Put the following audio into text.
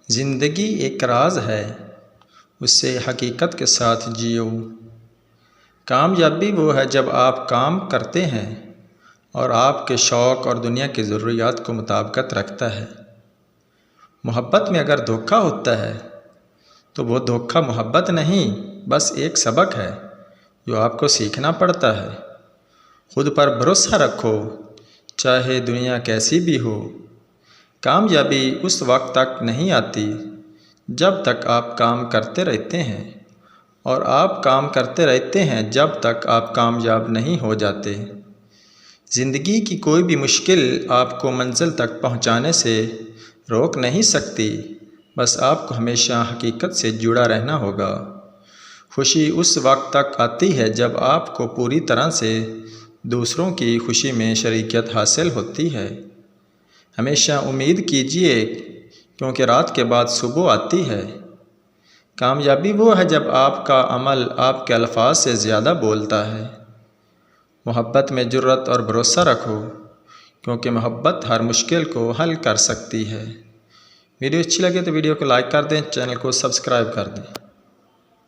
ज़िंदगी एक राज है, उसे हकीकत के साथ जियो। कामयाबी वो है जब आप काम करते हैं और आपके शौक़ और दुनिया की ज़रूरियात को मुताबिकत रखता है। मोहब्बत में अगर धोखा होता है तो वो धोखा मोहब्बत नहीं, बस एक सबक है जो आपको सीखना पड़ता है। खुद पर भरोसा रखो, चाहे दुनिया कैसी भी हो। कामयाबी उस वक्त तक नहीं आती जब तक आप काम करते रहते हैं, और आप काम करते रहते हैं जब तक आप कामयाब नहीं हो जाते। ज़िंदगी की कोई भी मुश्किल आपको मंजिल तक पहुंचाने से रोक नहीं सकती, बस आपको हमेशा हकीकत से जुड़ा रहना होगा। खुशी उस वक्त तक आती है जब आपको पूरी तरह से दूसरों की खुशी में शरीकियत हासिल होती है। हमेशा उम्मीद कीजिए, क्योंकि रात के बाद सुबह आती है। कामयाबी वो है जब आपका अमल आपके अल्फाज से ज़्यादा बोलता है। मोहब्बत में जुर्रत और भरोसा रखो, क्योंकि मोहब्बत हर मुश्किल को हल कर सकती है। वीडियो अच्छी लगे तो वीडियो को लाइक कर दें, चैनल को सब्सक्राइब कर दें।